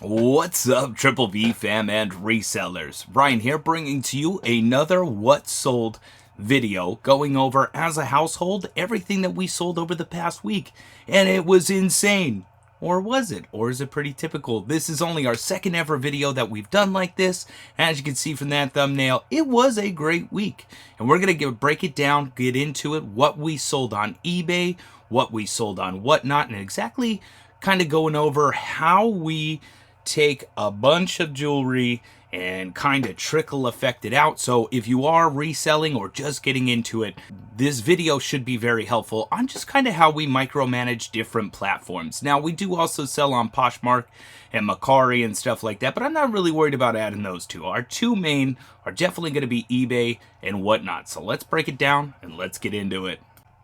What's up, Triple V fam and resellers? Ryan here, bringing to you another What Sold video, going over as a household everything that we sold over the past week. And it was insane. Or was it? Or is it pretty typical? This is only our second ever video that we've done like this. As you can see from that thumbnail, it was a great week. And we're going to break it down, get into it, what we sold on eBay, what we sold on whatnot, and exactly kind of going over how we take a bunch of jewelry and kind of trickle effect it out. So if you are reselling or just getting into it, this video should be very helpful on just kind of how we micromanage different platforms. Now, we do also sell on Poshmark and Macari and stuff like that, but I'm not really worried about adding those two. Our two main are definitely going to be eBay and whatnot. So let's break it down and let's get into it.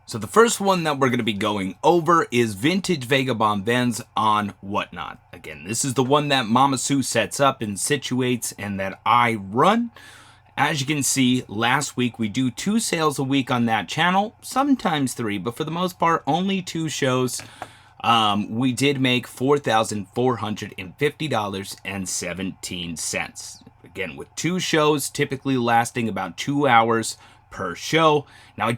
So the first one that we're going to be going over is VintageVagabondVends on whatnot. Again, this is the one that Mama Sue sets up and situates and that I run. As you can see, last week we do 2 sales a week on that channel, sometimes 3, but for the most part, only 2 shows. We did make $4,450.17. Again, with 2 shows typically lasting about 2 hours per show. Now, I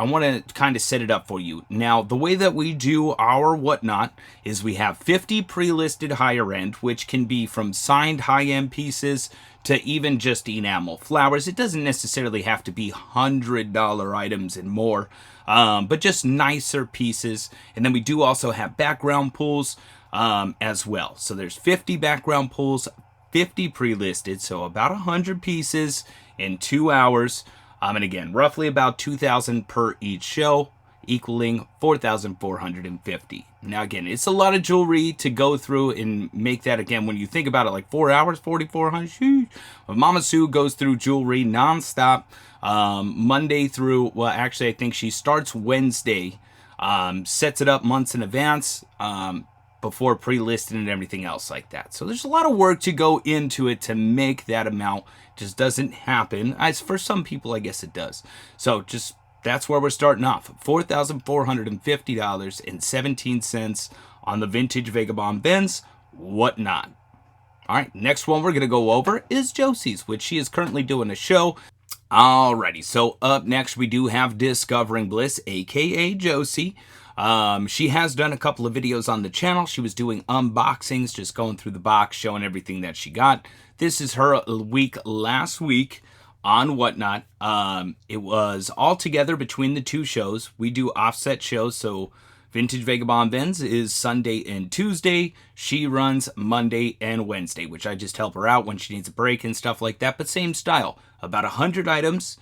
want to kind of set it up for you. Now, the way that we do our whatnot is we have 50 pre-listed higher end, which can be from signed high-end pieces to even just enamel flowers. It doesn't necessarily have to be $100 items and more, but just nicer pieces. And then we do also have background pulls as well. So there's 50 background pulls, 50 pre-listed, so about 100 pieces in 2 hours. And again, roughly about $2,000 per each show, equaling $4,450. Now, again, it's a lot of jewelry to go through and make that, again, when you think about it, like 4 hours, 4,400. But Mama Sue goes through jewelry nonstop, Monday through, well, actually, I think she starts Wednesday, sets it up months in advance, before pre-listing and everything else like that. So there's a lot of work to go into it to make that amount. It just doesn't happen. As for some people, I guess it does. So just that's where we're starting off. $4,450.17 on the Vintage Vagabond Vends whatnot. All right, next one we're going to go over is Josie's, which she is currently doing a show. Alrighty, so up next we do have Discovering Bliss, aka Josie. She has done a couple of videos on the channel. She was doing unboxings, just going through the box, showing everything that she got. This is her week last week on whatnot. It was all together between the 2 shows. We do offset shows, so Vintage Vagabond Vends is Sunday and Tuesday. She runs Monday and Wednesday, which I just help her out when she needs a break and stuff like that. But same style, about 100 items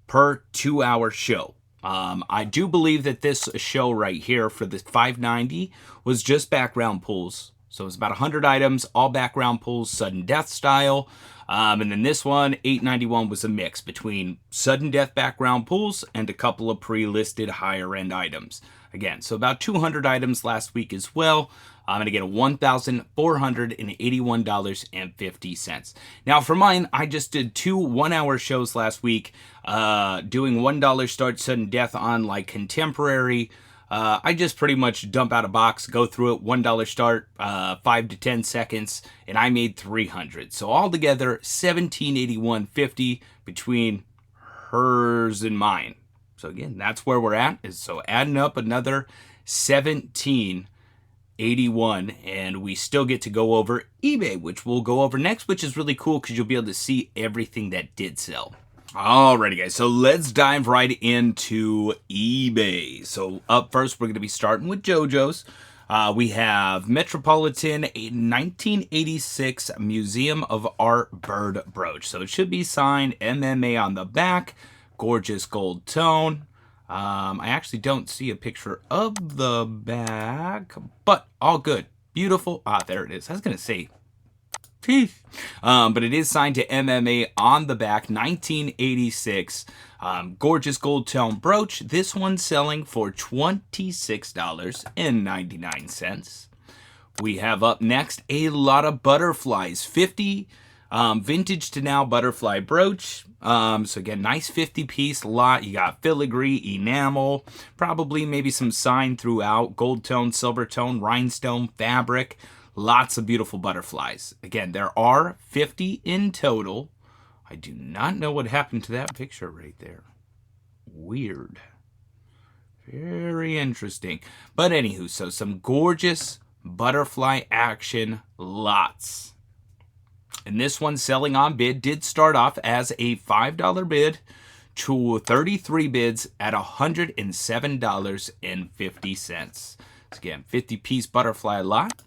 per 2-hour show. I do believe that this show right here for the 590 was just background pulls. So it was about 100 items, all background pulls, sudden death style. And then this one, 891, was a mix between sudden death background pulls and a couple of pre-listed higher end items. Again, so about 200 items last week as well. And again, $1,481.50. Now, for mine, I just did 2 1-hour shows last week, doing $1 start sudden death on like contemporary. I just pretty much dump out a box, go through it, $1 start, 5 to 10 seconds, and I made 300. So altogether, $1,781.50 between hers and mine. So again, that's where we're at. So adding up another $1,781, and we still get to go over eBay, which we'll go over next, which is really cool because you'll be able to see everything that did sell. Alrighty, guys, so let's dive right into eBay. So up first, we're going to be starting with JoJo's. We have Metropolitan 1986 Museum of Art Bird Brooch. So it should be signed MMA on the back. Gorgeous gold tone. I actually don't see a picture of the back, but all good. Beautiful. There it is. I was going to say teeth. But it is signed to MMA on the back, 1986. Gorgeous gold tone brooch. This one's selling for $26.99. We have up next a lot of butterflies. 50 vintage to now butterfly brooch. So again, nice 50 piece lot. You got filigree, enamel, probably maybe some sign throughout, gold tone, silver tone, rhinestone, fabric. Lots of beautiful butterflies. Again, there are 50 in total. I do not know what happened to that picture right there. Weird. Very interesting. But anywho, so some gorgeous butterfly action, lots. And this one selling on bid did start off as a $5 bid to 33 bids at $107.50. So again, 50-piece butterfly lot.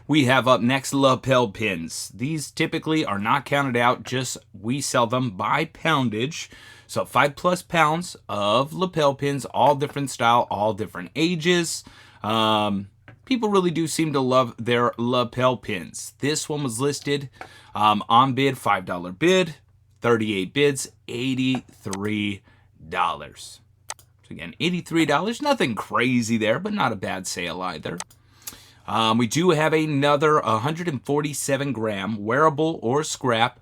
We have up next lapel pins. These typically are not counted out, just we sell them by poundage. So 5+ pounds of lapel pins, all different style, all different ages. People really do seem to love their lapel pins. This one was listed on bid, $5 bid, 38 bids, $83. So again, $83, nothing crazy there, but not a bad sale either. We do have another 147 gram wearable or scrap,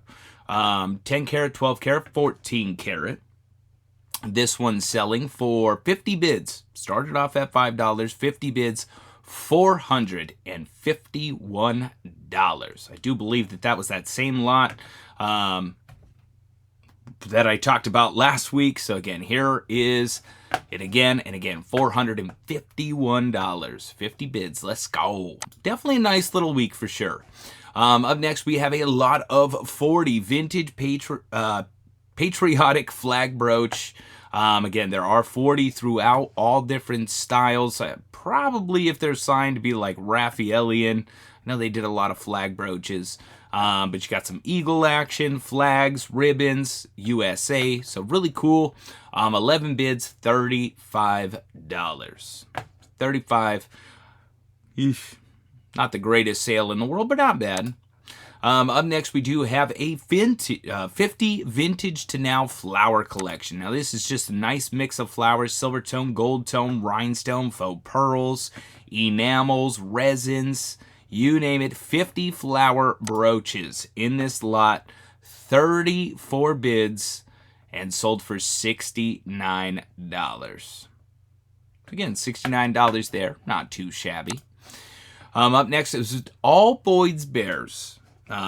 10 karat, 12 karat, 14 karat. This one's selling for 50 bids. Started off at $5, 50 bids, $451. I do believe that was that same lot that I talked about last week. So again, here is it again and again, $451, 50 bids. Let's go. Definitely a nice little week for sure. Up next, we have a lot of 40 vintage patriotic flag brooch. Again, there are 40 throughout, all different styles. Probably if they're signed to be like Raphaelian. I know they did a lot of flag brooches. But you got some eagle action, flags, ribbons, USA. So really cool. 11 bids, $35. $35. Eesh. Not the greatest sale in the world, but not bad. Up next, we do have a 50 vintage to now flower collection. Now, this is just a nice mix of flowers: silver tone, gold tone, rhinestone, faux pearls, enamels, resins, you name it. 50 flower brooches in this lot, 34 bids, and sold for $69. Again, $69 there, not too shabby. Up next is all Boyd's Bears.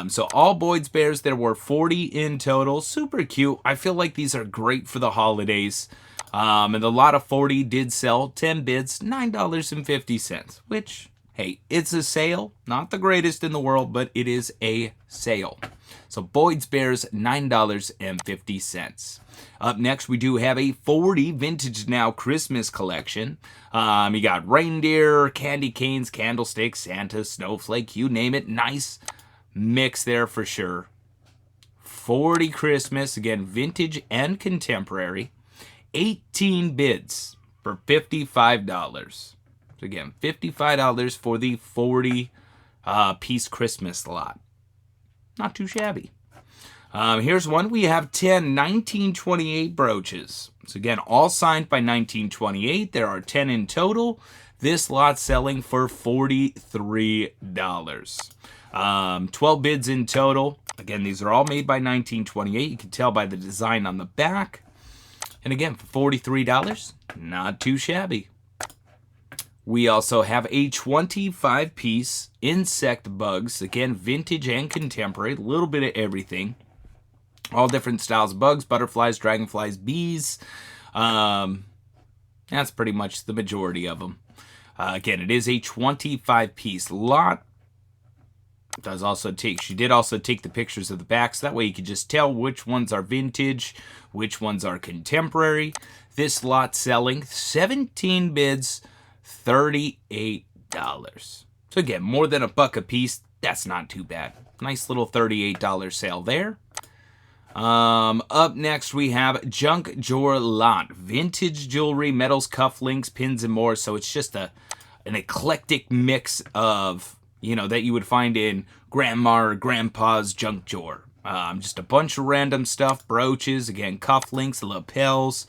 So all Boyd's Bears, there were 40 in total. Super cute. I feel like these are great for the holidays. And the lot of 40 did sell, 10 bids, $9.50, which, hey, it's a sale. Not the greatest in the world, but it is a sale. So Boyd's Bears, $9.50. Up next, we do have a 40 vintage now Christmas collection. You got reindeer, candy canes, candlesticks, Santa, snowflake, you name it. Nice mix there for sure. 40 Christmas, again, vintage and contemporary. 18 bids for $55. So again, $55 for the 40 piece Christmas lot. Not too shabby. Here's one. We have 10 1928 brooches. So again, all signed by 1928. There are 10 in total. This lot selling for $43. 12 bids in total. Again, these are all made by 1928. You can tell by the design on the back. And again, for $43, not too shabby. We also have a 25-piece insect bugs. Again, vintage and contemporary. A little bit of everything. All different styles of bugs, butterflies, dragonflies, bees. That's pretty much the majority of them. Again, it is a 25-piece lot. She did also take the pictures of the back, so that way you can just tell which ones are vintage, which ones are contemporary. This lot selling 17 bids, $38. So again, more than $1 a piece. That's not too bad. Nice little $38 sale there. Up next, we have Junk Drawer Lot. Vintage jewelry, metals, cufflinks, pins, and more. So it's just an eclectic mix of, that you would find in grandma or grandpa's junk drawer. Just a bunch of random stuff, brooches, again, cufflinks, lapels,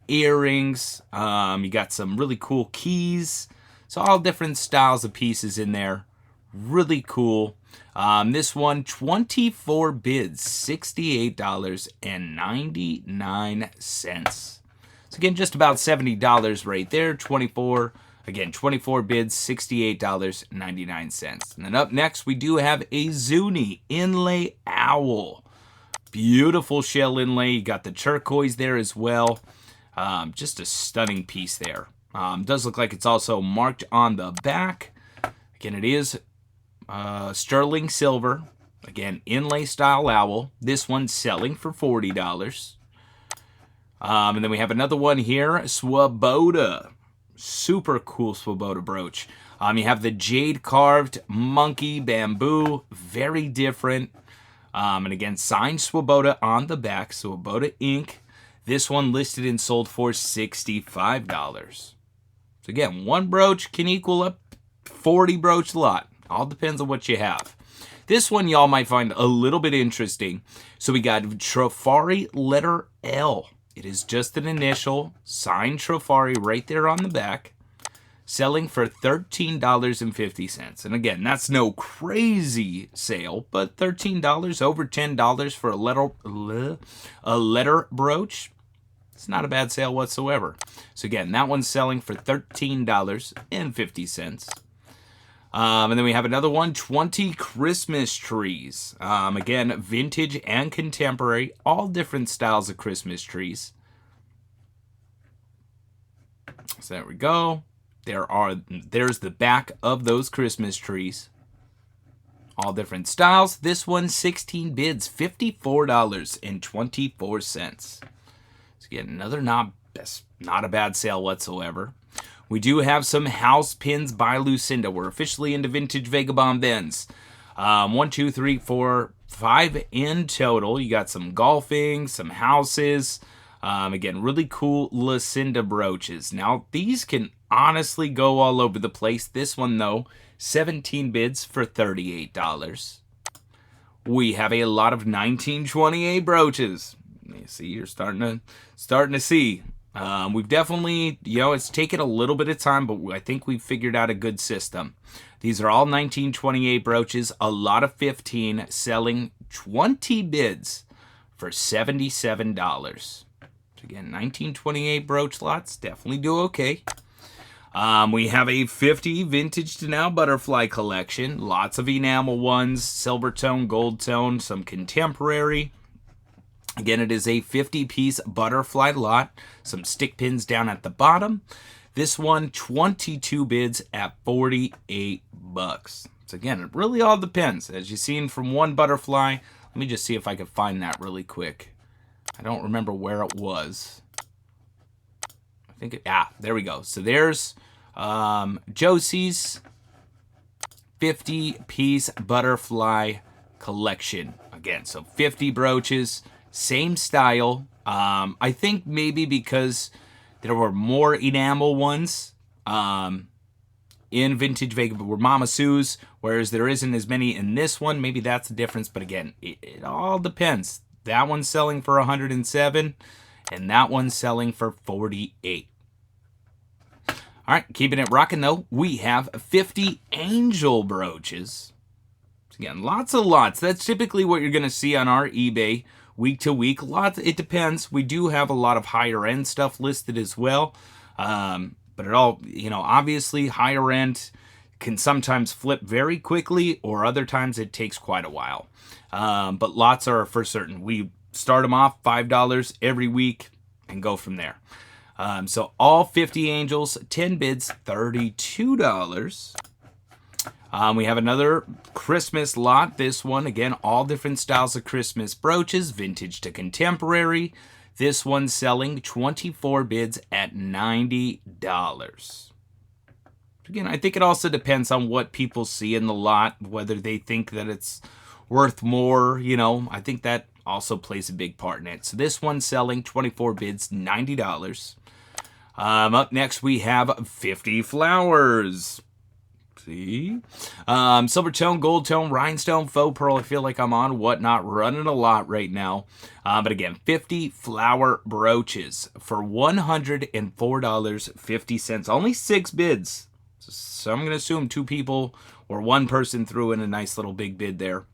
earrings. You got some really cool keys. So all different styles of pieces in there. Really cool. This one, 24 bids, $68.99. So again, just about $70 right there. 24 Again, 24 bids, $68.99. And then up next, we do have a Zuni inlay owl. Beautiful shell inlay. You got the turquoise there as well. Just a stunning piece there. Does look like it's also marked on the back. Again, it is sterling silver. Again, inlay style owl. This one's selling for $40. And then we have another one here, Swoboda. Super cool Swoboda brooch. You have the jade carved monkey bamboo. Very different. And again, signed Swoboda on the back. Swoboda ink. This one listed and sold for $65. So again, one brooch can equal a 40 brooch lot. All depends on what you have. This one y'all might find a little bit interesting. So we got Trifari letter L. It is just an initial, signed Trifari right there on the back, selling for $13.50. And again, that's no crazy sale, but $13, over $10 for a letter brooch, it's not a bad sale whatsoever. So again, that one's selling for $13.50. And then we have another one, 20 Christmas trees. Again, vintage and contemporary, all different styles of Christmas trees. So there we go. There's the back of those Christmas trees. All different styles. This one, 16 bids, $54.24. So again, another not a bad sale whatsoever. We do have some house pins by Lucinda. We're officially into Vintage Vagabond Vends. 1, 2, 3, 4, 5 in total. You got some golfing, some houses. Again, really cool Lucinda brooches. Now, these can honestly go all over the place. This one, though, 17 bids for $38. We have a lot of 1928 brooches. You see, you're starting to see. We've definitely, it's taken a little bit of time, but I think we've figured out a good system. These are all 1928 brooches, a lot of 15, selling 20 bids for $77. So again, 1928 brooch lots, definitely do okay. We have a 50 vintage to now butterfly collection. Lots of enamel ones, silver tone, gold tone, some contemporary. Again, it is a 50-piece butterfly lot. Some stick pins down at the bottom. This one, 22 bids at $48. So again, it really all depends. As you've seen from one butterfly, let me just see if I can find that really quick. I don't remember where it was. I think there we go. So there's Josie's 50-piece butterfly collection. Again, so 50 brooches. Same style. I think maybe because there were more enamel ones in Vintage Vega, but were Mama Sue's, whereas there isn't as many in this one. Maybe that's the difference. But again, it all depends. That one's selling for $107, and that one's selling for $48. All right, keeping it rocking though, we have 50 angel brooches. Again, lots of lots. That's typically what you're going to see on our eBay. Week to week, lots. It depends. We do have a lot of higher end stuff listed as well, but it all, obviously higher end can sometimes flip very quickly, or other times it takes quite a while. But lots are for certain. We start them off $5 every week and go from there. So all 50 angels, 10 bids, $32. We have another Christmas lot. This one, again, all different styles of Christmas brooches, vintage to contemporary. This one's selling 24 bids at $90. Again, I think it also depends on what people see in the lot, whether they think that it's worth more. I think that also plays a big part in it. So this one's selling 24 bids, $90. Up next, we have 50 flowers. See? Silver tone, gold tone, rhinestone, faux pearl. I feel like I'm on Whatnot, running a lot right now. But again, 50 flower brooches for $104.50. Only 6 bids. So I'm going to assume 2 people or 1 person threw in a nice little big bid there.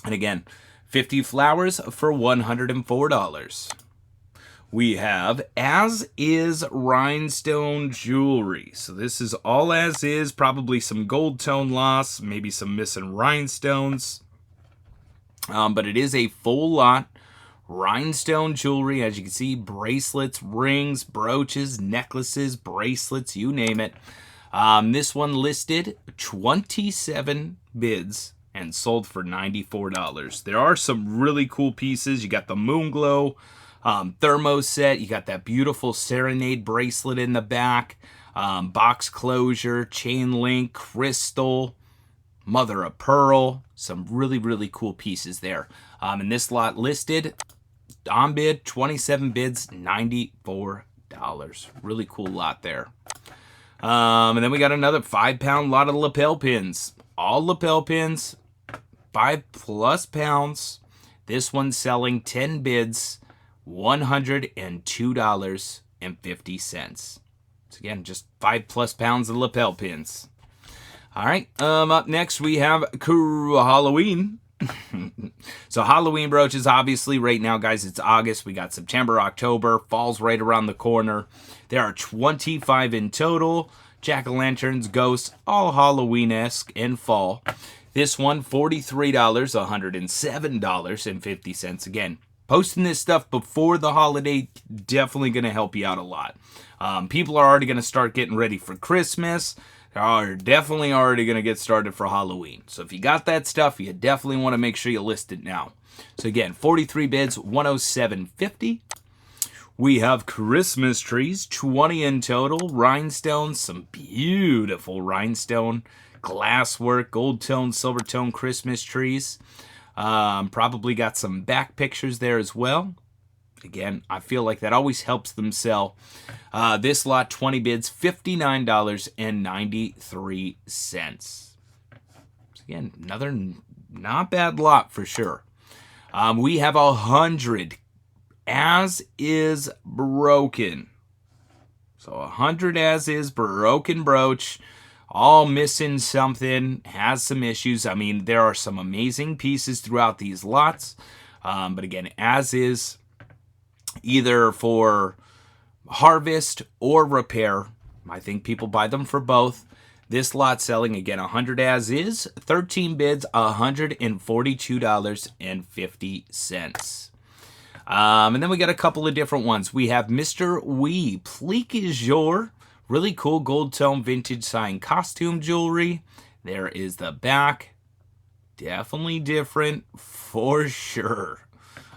And again, 50 flowers for $104. we have as is rhinestone jewelry. So this is all as is, probably some gold tone loss, maybe some missing rhinestones. But it is a full lot rhinestone jewelry. As you can see, bracelets, rings, brooches, necklaces, bracelets, you name it. This one listed 27 bids and sold for $94. There are some really cool pieces. You got the moon glow thermo set. You got that beautiful serenade bracelet in the back. Box closure, chain link, crystal, mother of pearl. Some really, really cool pieces there. And this lot listed on bid, 27 bids, $94. Really cool lot there. And then we got another 5-pound lot of lapel pins. All lapel pins, 5+ pounds. This one's selling 10 bids, $102.50. So again, just 5+ pounds of lapel pins. All right, up next we have Halloween. So Halloween brooches, obviously right now, guys, it's August. We got September, October. Fall's right around the corner. There are 25 in total. Jack-o'-lanterns, ghosts, all Halloween-esque in fall. This one, $43, $107.50. Again, posting this stuff before the holiday, definitely going to help you out a lot. People are already going to start getting ready for Christmas. Are definitely already going to get started for Halloween. So if you got that stuff, you definitely want to make sure you list it now. So again, 43 bids, $107.50. We have Christmas trees, 20 in total. Rhinestones, some beautiful rhinestone glasswork, gold tone, silver tone Christmas trees. Probably got some back pictures there as well. Again, I feel like that always helps them sell. This lot, 20 bids, $59.93. So again, another not bad lot for sure. We have 100 as is broken. So 100 as is broken brooch. All missing something, has some issues. I mean, there are some amazing pieces throughout these lots. But again, as is, either for harvest or repair. I think people buy them for both. This lot selling, again, 100 as is, 13 bids, $142.50. And then we got a couple of different ones. We have Mr. Wee, Plique is your really cool gold tone vintage sign costume jewelry. There is the back. Definitely different for sure.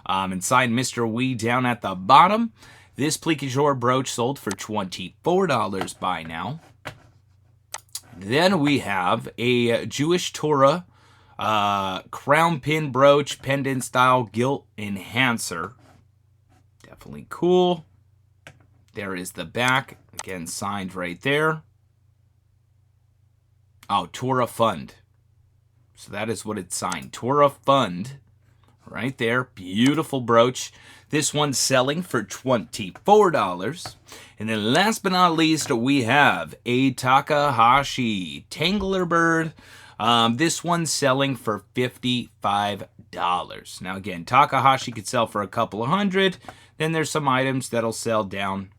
And signed Mr. Wee down at the bottom. This Plique is your brooch sold for $24 by now. Then we have a Jewish Torah crown pin brooch, pendant style gilt enhancer. Definitely cool. There is the back. Again, signed right there. Oh, Torah Fund. So that is what it's signed. Torah Fund. Right there. Beautiful brooch. This one's selling for $24. And then last but not least, we have a Takahashi Tangler Bird. This one's selling for $55. Now again, Takahashi could sell for a couple of hundred. Then there's some items that'll sell down,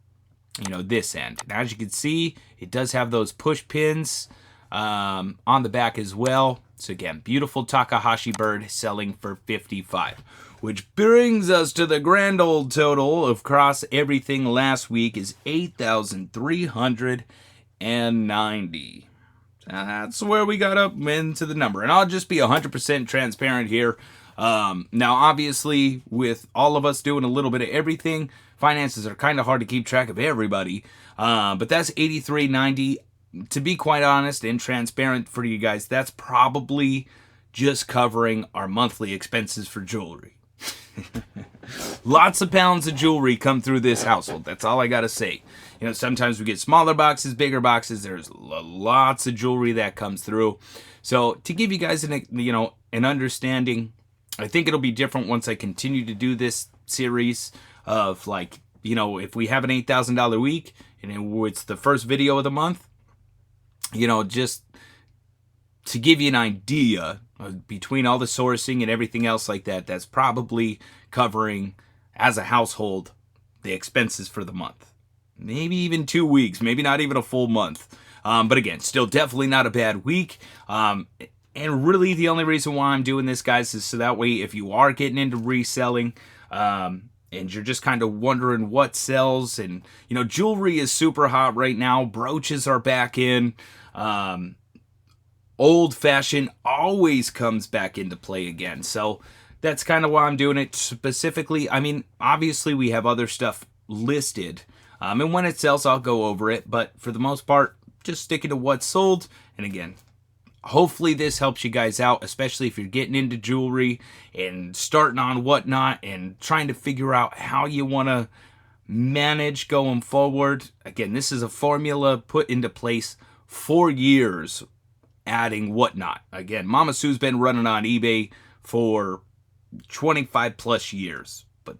this end. And as you can see, it does have those push pins on the back as well. So again, beautiful Takahashi bird selling for $55. Which brings us to the grand old total of across everything last week is $8,390. That's where we got up into the number. And I'll just be 100% transparent here. Now, obviously, with all of us doing a little bit of everything, finances are kind of hard to keep track of everybody. But that's $83.90. To be quite honest and transparent for you guys, that's probably just covering our monthly expenses for jewelry. Lots of pounds of jewelry come through this household. That's all I got to say. Sometimes we get smaller boxes, bigger boxes. There's lots of jewelry that comes through. So to give you guys an understanding, I think it'll be different once I continue to do this series of if we have an $8,000 week and it's the first video of the month, just to give you an idea between all the sourcing and everything else like that, that's probably covering as a household the expenses for the month. Maybe even 2 weeks, maybe not even a full month. But again, still definitely not a bad week. And really the only reason why I'm doing this, guys, is so that way if you are getting into reselling, and you're just kind of wondering what sells, and jewelry is super hot right now. Brooches are back in. Old fashioned always comes back into play again. So that's kind of why I'm doing it specifically. I mean, obviously we have other stuff listed. And when it sells, I'll go over it. But for the most part, just sticking to what's sold. And again, hopefully this helps you guys out, especially if you're getting into jewelry and starting on whatnot and trying to figure out how you want to manage going forward. Again, this is a formula put into place for years, adding whatnot. Again, Mama Sue's been running on eBay for 25 plus years. But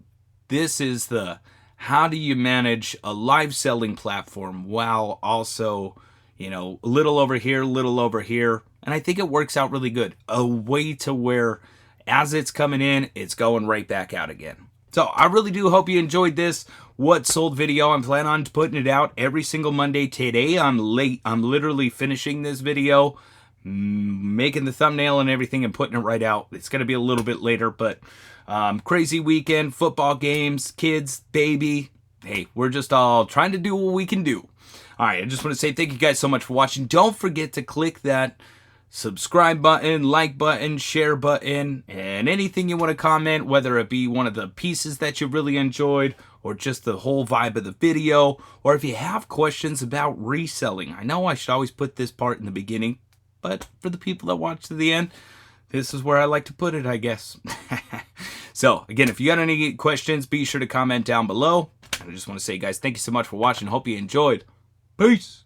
this is the how do you manage a live selling platform while also, a little over here, little over here. And I think it works out really good. A way to where as it's coming in, it's going right back out again. So I really do hope you enjoyed this What Sold video. I'm planning on putting it out every single Monday. Today I'm late. I'm literally finishing this video, making the thumbnail and everything and putting it right out. It's going to be a little bit later, but crazy weekend, football games, kids, baby. Hey, we're just all trying to do what we can do. All right, I just want to say thank you guys so much for watching. Don't forget to click that subscribe button, like button, share button, and anything you want to comment, whether it be one of the pieces that you really enjoyed or just the whole vibe of the video, or if you have questions about reselling. I know I should always put this part in the beginning, but for the people that watch to the end, this is where I like to put it, I guess. So, again, if you got any questions, be sure to comment down below. I just want to say, guys, thank you so much for watching. Hope you enjoyed. Peace.